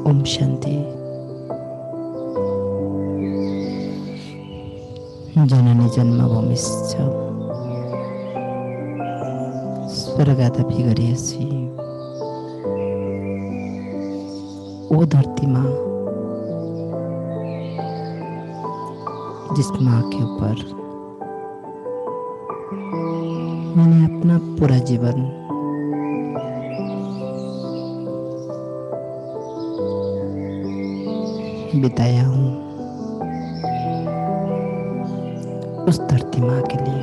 ओम शांति। जननी जन्मभूमिश्च स्वर्गादपि गरीयसी। ओ धरती माँ, जिस माँ के ऊपर मैंने अपना पूरा जीवन बिताया हूँ, उस धरती माँ के लिए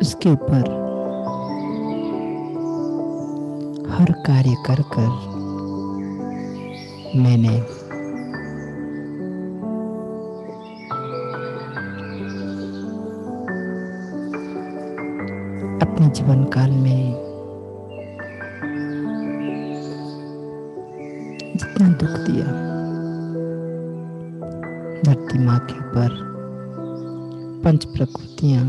उसके ऊपर हर कार्य कर कर मैंने अपने जीवन काल में जितना दुख दिया, धरती माँ के ऊपर पंच प्रकृतियाँ,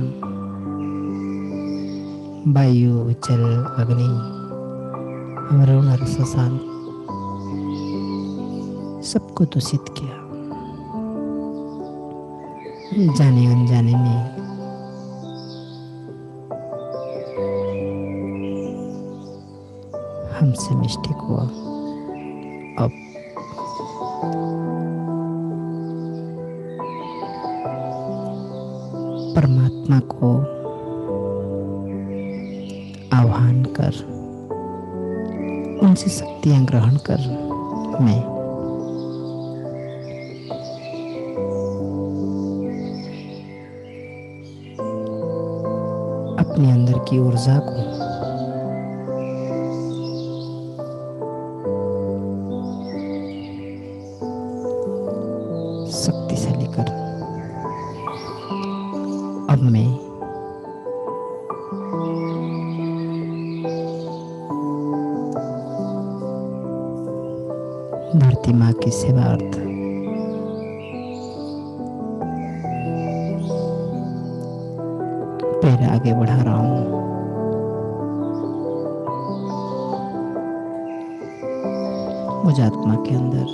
वायु, जल, अग्नि, वरुण और शशांक सबको दूषित किया। जाने अनजाने में हमसे मिस्टेक हुआ। अब परमात्मा को आह्वान कर उनसे शक्तियां ग्रहण कर मैं अपने अंदर की ऊर्जा को शक्तिशाली कर अब मैं धरती माँ की सेवार्थ पैर आगे बढ़ा रहा हूँ। मुझ आत्मा के अंदर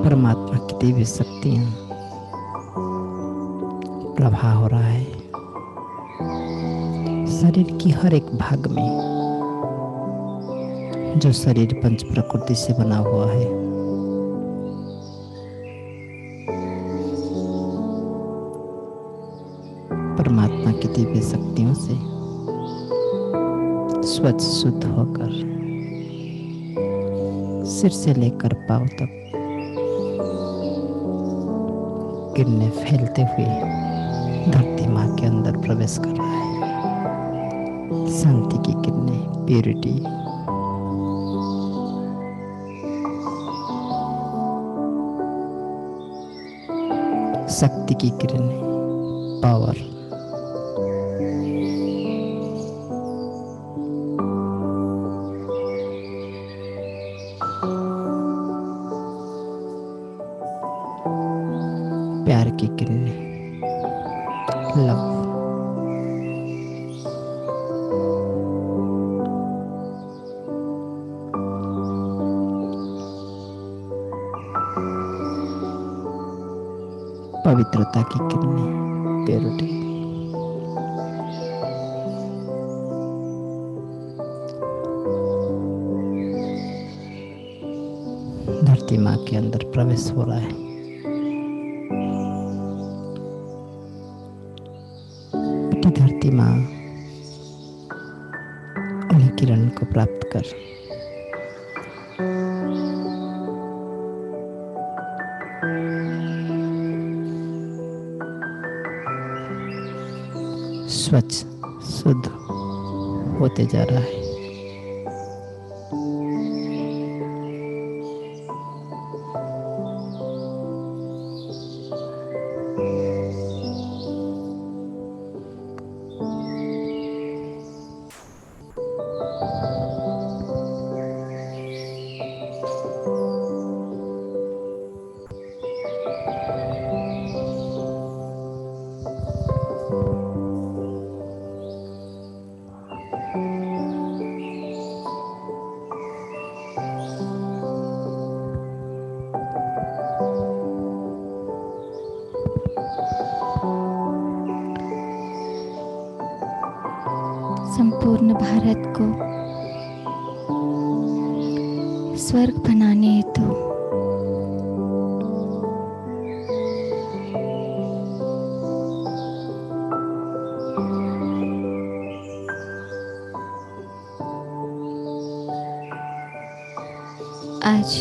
परमात्मा की दिव्य शक्तियां प्रभाव हो रहा है। शरीर की हर एक भाग में, जो शरीर पंच प्रकृति से बना हुआ है, परमात्मा की दिव्य शक्तियों से स्वच्छ शुद्ध होकर सिर से लेकर पांव तक किरणें फैलते हुए धरती माँ के अंदर प्रवेश कर रहा है। शांति की किरणें, प्यूरिटी, शक्ति की किरणें, पावर, प्यार की किरणें, लव, पवित्रता की किरणें, प्योरिटी, धरती माँ के अंदर प्रवेश हो रहा है। धरती माँ उन्हीं किरण को प्राप्त कर स्वच्छ शुद्ध होते जा रहा है। संपूर्ण भारत को स्वर्ग बनाने हेतु आज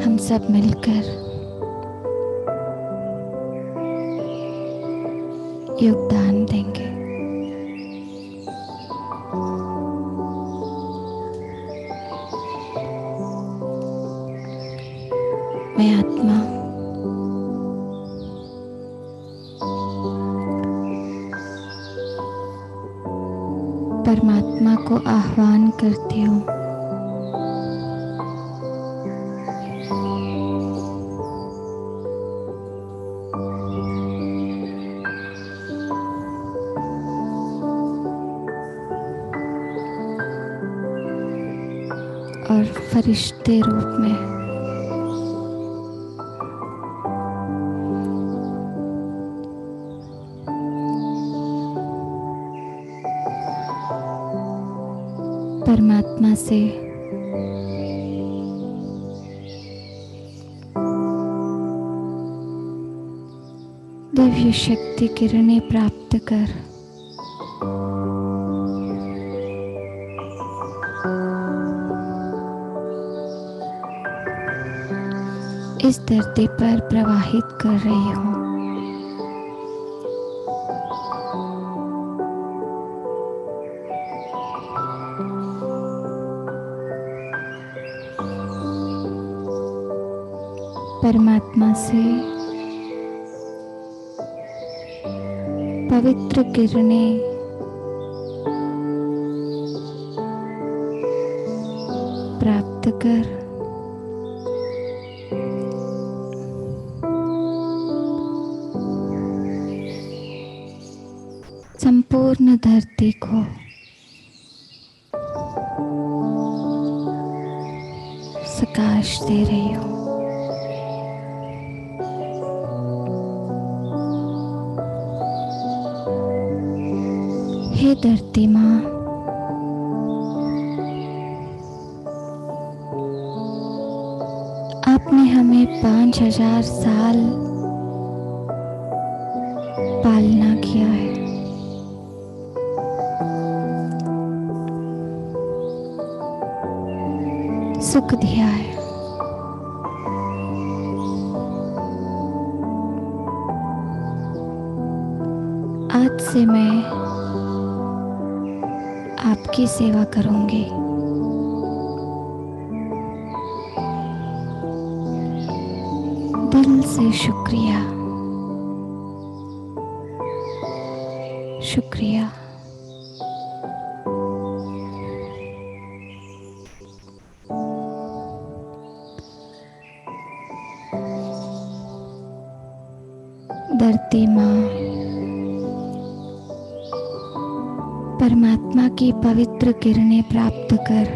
हम सब मिलकर योगदान देंगे। मैं आत्मा परमात्मा को आह्वान करती हूँ। और फरिश्ते रूप में परमात्मा से दिव्य शक्ति किरणें प्राप्त कर इस धरती पर प्रवाहित कर रही हूँ। परमात्मा से पवित्र किरणें प्राप्त कर संपूर्ण धरती को प्रकाश दे रही हूँ। हे धरती माँ, आपने हमें 5000 साल पालना किया है। सुख दिया है। आज से मैं आपकी सेवा करूंगी। दिल से शुक्रिया, शुक्रिया। धरती माँ, परमात्मा की पवित्र किरणें प्राप्त कर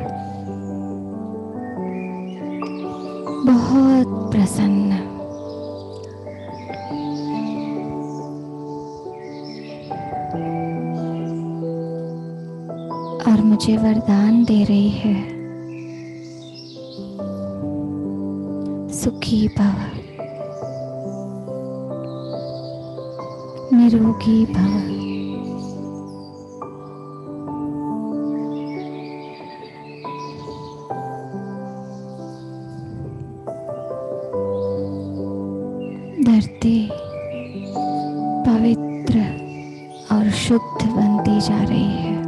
बहुत प्रसन्न, और मुझे वरदान दे रही है, सुखी भव, निरोगी भव। धरती पवित्र और शुद्ध बनती जा रही है।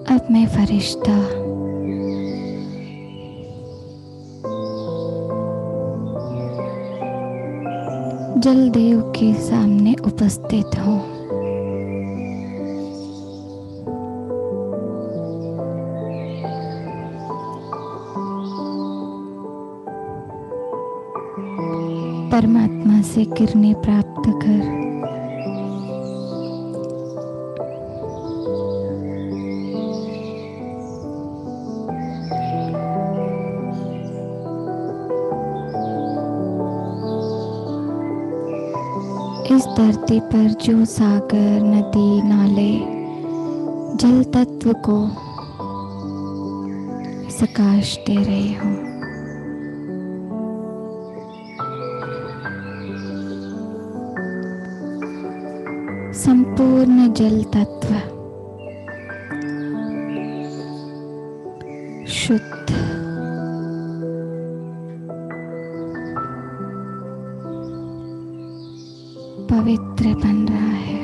अब मैं फरिश्ता जलदेव के सामने उपस्थित हूँ। परमात्मा से किरणें प्राप्त कर इस धरती पर जो सागर, नदी, नाले, जल तत्व को प्रकाश दे रहे हो, संपूर्ण जल तत्व शुद्ध, पवित्र बन रहा है।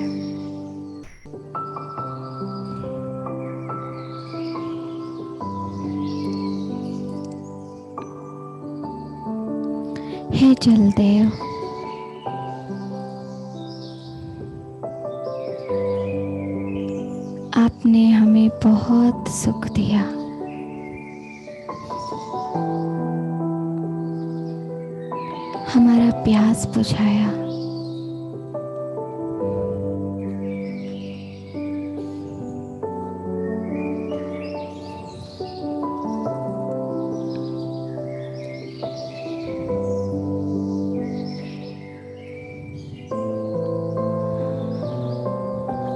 हे जलदेव, आपने हमें बहुत सुख दिया। हमारा प्यास बुझाया।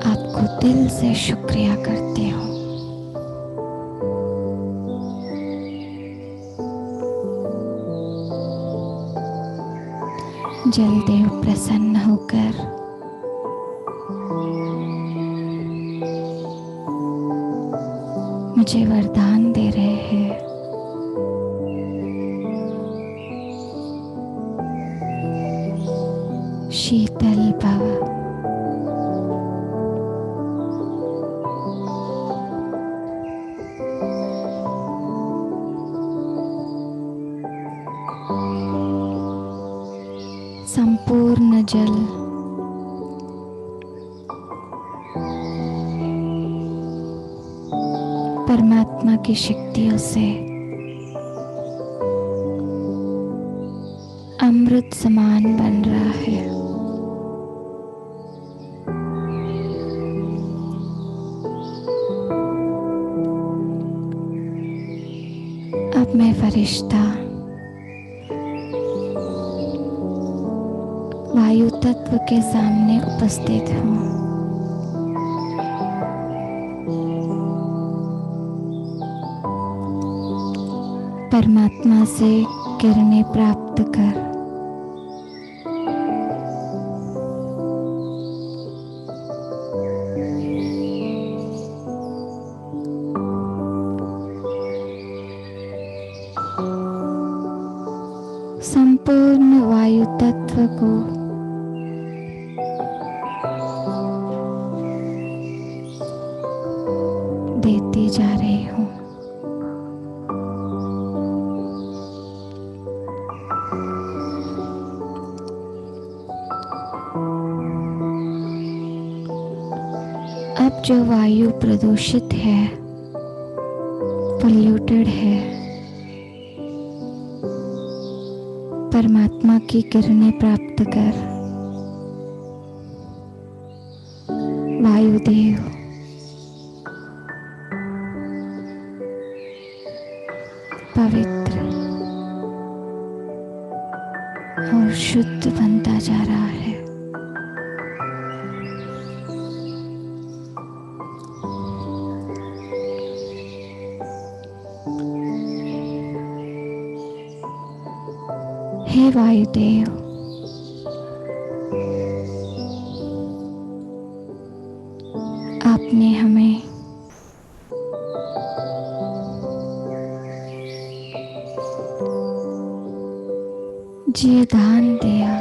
आपको दिल से शुक्रिया करते हो। जलदेव प्रसन्न होकर मुझे वरदान दे रहे हैं। शीतल भव। संपूर्ण जल परमात्मा की शक्तियों से अमृत समान बन रहा है। अब मैं फरिश्ता वायु तत्व के सामने उपस्थित हूँ। परमात्मा से किरणें प्राप्त कर संपूर्ण वायु तत्व को देती जा रही हूँ। अब जो वायु प्रदूषित है, पोल्यूटेड है, परमात्मा की किरणें प्राप्त कर वायुदेव पवित्र और शुद्ध बनता जा रहा है। हे वायुदेव, आपने हमें जीवदान दिया।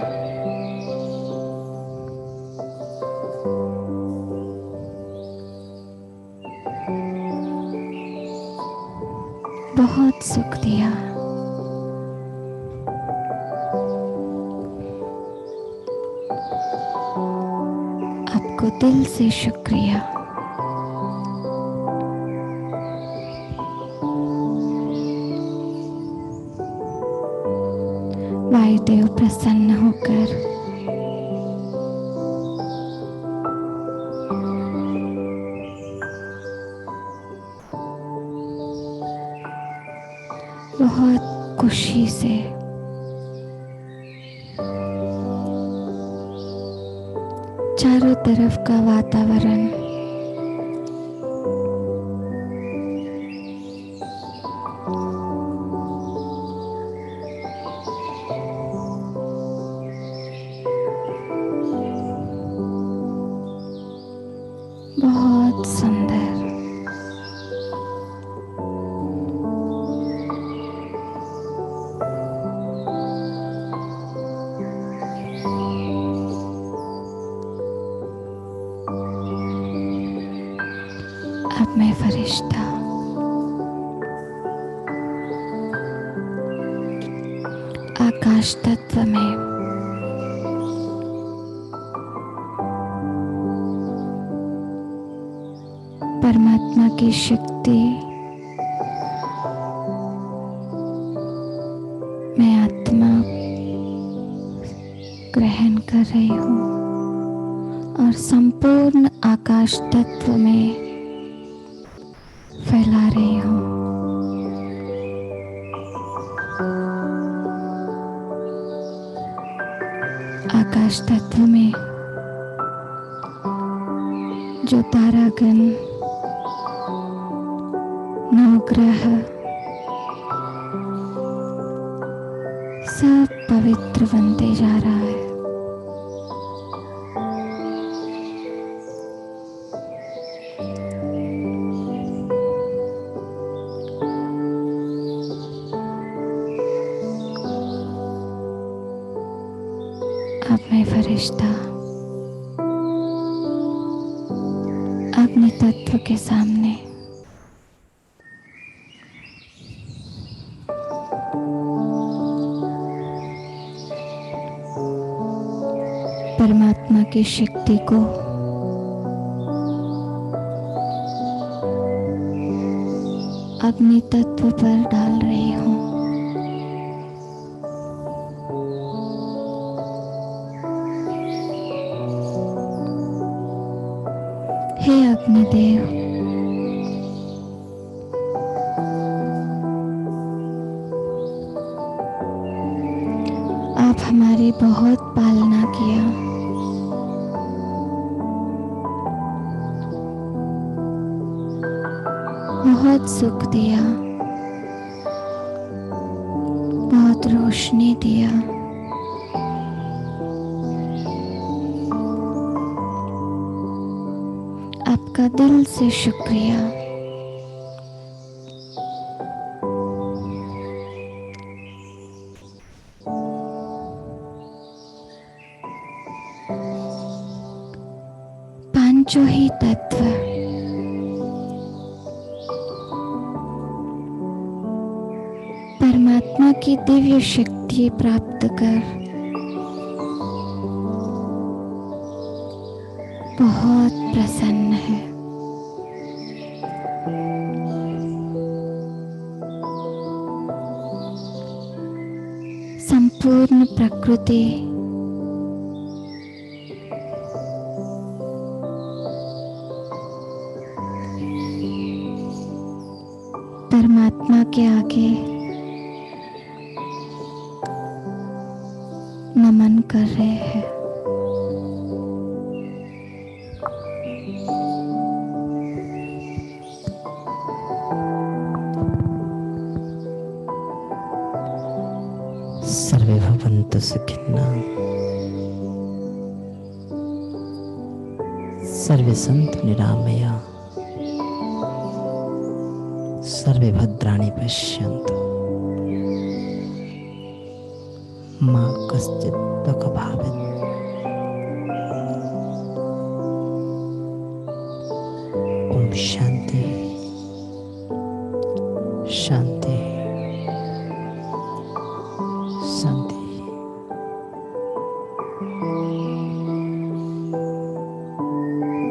बहुत सुख दिया। आपको दिल से शुक्रिया। वायुदेव प्रसन्न होकर बहुत खुशी से चारों तरफ का वातावरण बहुत सुंदर। अब मैं फरिश्ता आकाश तत्व में परमात्मा की शक्ति मैं आत्मा ग्रहण कर रही हूँ और संपूर्ण आकाश तत्व में फैला रही हूँ। आकाश तत्व में जो तारागण, नवग्रह सब पवित्र बनते जा रहा है। अब मैं फरिश्ता अग्नि तत्व के सामने परमात्मा की शक्ति को अग्नि तत्व पर डाल रही हूँ। हे अग्निदेव, आप हमारी बहुत पालना किया, बहुत सुख दिया, बहुत रोशनी दिया। आपका दिल से शुक्रिया। पांचों ही तत्व परमात्मा की दिव्य शक्ति प्राप्त कर बहुत प्रसन्न है। संपूर्ण प्रकृति परमात्मा के आगे नमन कर रहे हैं। सर्वे भवन्तु सुखिनः, सर्वे सन्तु निरामया, सर्वे भद्राणि पश्यन्तु, मा कश्चित् दुःखभाग्। ओम शांति शांति शांति।